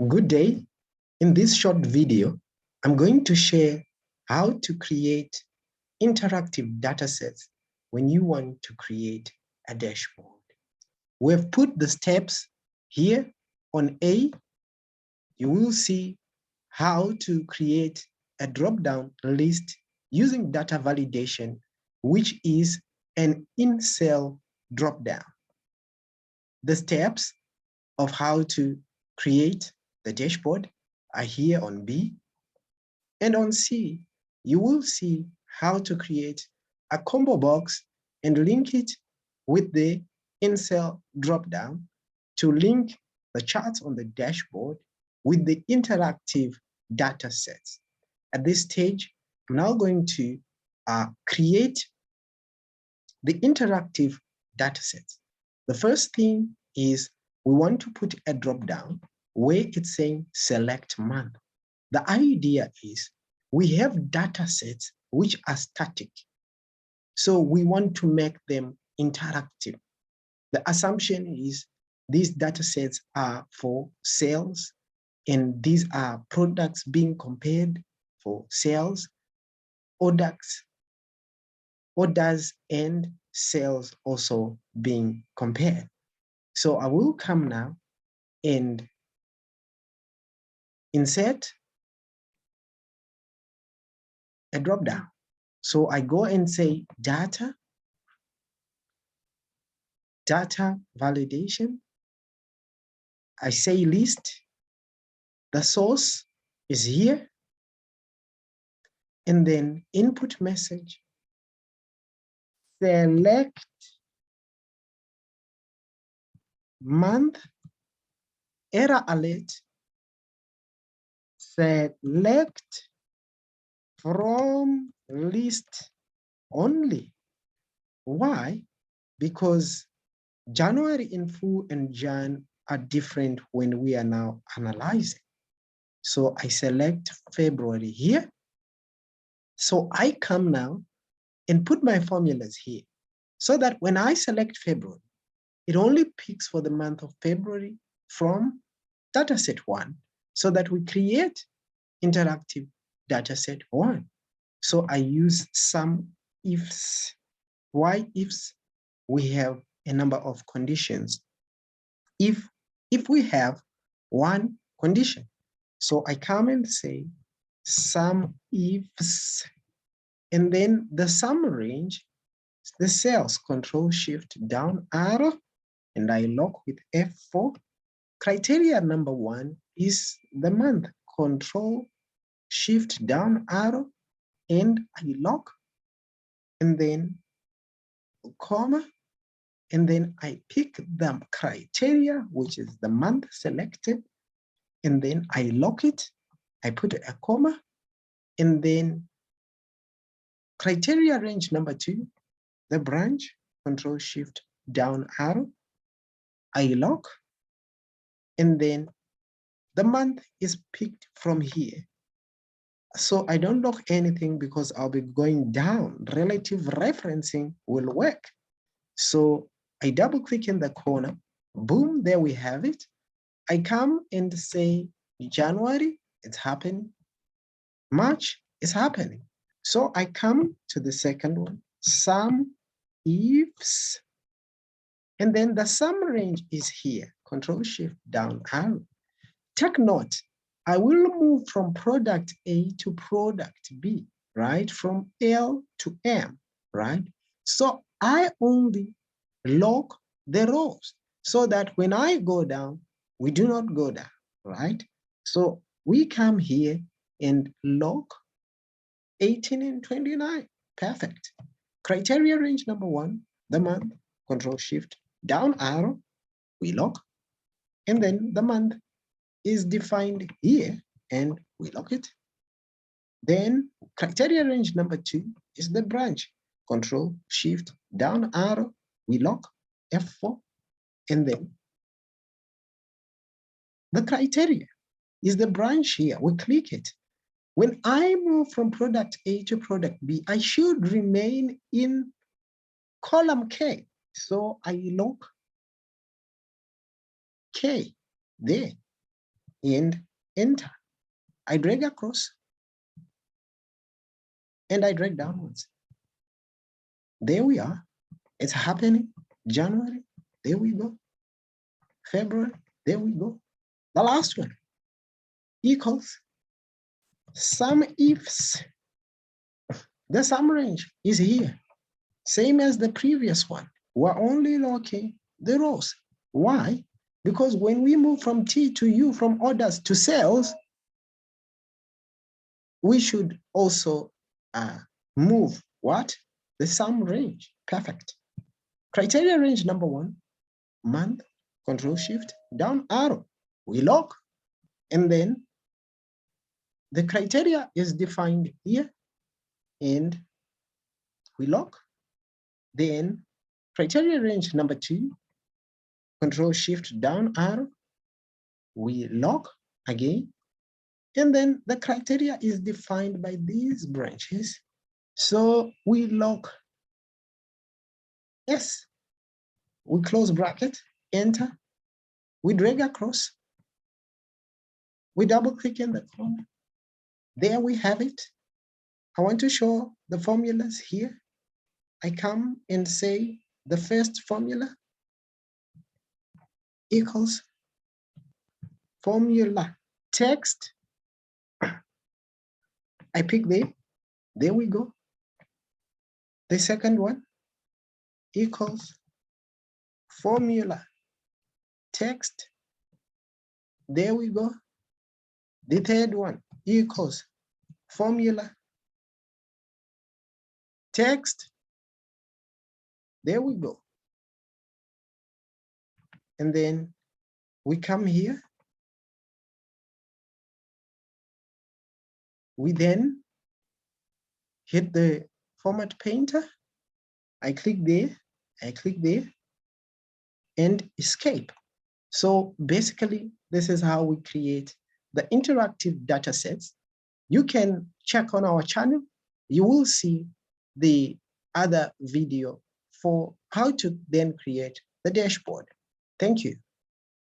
Good day. In this short video, I'm going to share how to create interactive datasets when you want to create a dashboard. We've put the steps here. On A, you will see how to create a drop-down list using data validation, which is an incell drop-down. The steps of how to create the dashboard are here on B. And on C, you will see how to create a combo box and link it with the incell dropdown to link the charts on the dashboard with the interactive data sets. At this stage, I'm now going to create the interactive data sets. The first thing is we want to put a drop down where it's saying select month. The idea is we have data sets which are static. So we want to make them interactive. The assumption is these data sets are for sales, and these are products being compared for sales, orders and sales also being compared. So I will come now and insert a drop down. So I go and say data validation. I say list. The source is here. And then input message. Select month. Error alert. Select from list only. Why? Because January in full and Jan are different when we are now analyzing. So I select February here. So I come now and put my formulas here so that when I select February, it only picks for the month of February from dataset 1 so that we create interactive dataset 1. So I use some ifs. Why ifs? We have a number of conditions. If we have one condition, so I come and say some ifs, and then the sum range, the cells, control shift down arrow, and I lock with F4. Criteria number 1 is the month, control shift down arrow, and I lock, and then comma, and then I pick the criteria, which is the month selected, and then I lock it, I put a comma, and then criteria range number 2, the branch, control shift down arrow, I lock, and then the month is picked from here. So I don't lock anything because I'll be going down. Relative referencing will work. So I double click in the corner, boom, there we have it. I come and say January, it's happening. March, it's happening. So I come to the second one, sum ifs, and then the sum range is here, control shift down arrow. Take note, I will move from product A to product B, right? From L to M, right? So I only lock the rows so that when I go down, we do not go down, right? So we come here and lock 18 and 29, perfect. Criteria range number 1, the month, control shift down arrow, we lock, and then the month is defined here and we lock it. Then criteria range number 2 is the branch, control shift down arrow, we lock, F4, and then the criteria is the branch here, we click it. When I move from product A to product B, I should remain in column K. So I lock K there. and enter. I drag across and I drag downwards. There we are. It's happening. January, there we go. February, there we go. The last one equals Sumifs. The sum range is here. Same as the previous one. We're only locking the rows. Why? Because when we move from T to U, from orders to sales, we should also move what? The sum range. Perfect. Criteria range number 1, month, Control Shift, down arrow. We lock, and then the criteria is defined here, and we lock. Then criteria range number 2, Control Shift, down arrow. We lock again, and then the criteria is defined by these branches. So we lock yes, we close bracket, enter, we drag across, we double click in the column. There we have it. I want to show the formulas here. I come and say the first formula equals formula text. I pick there we go. The second one equals formula text. There we go. The third one equals formula text. There we go. And then we come here. We then hit the format painter. I click there, and escape. So basically, this is how we create the interactive data sets. You can check on our channel. You will see the other video for how to then create the dashboard. Thank you.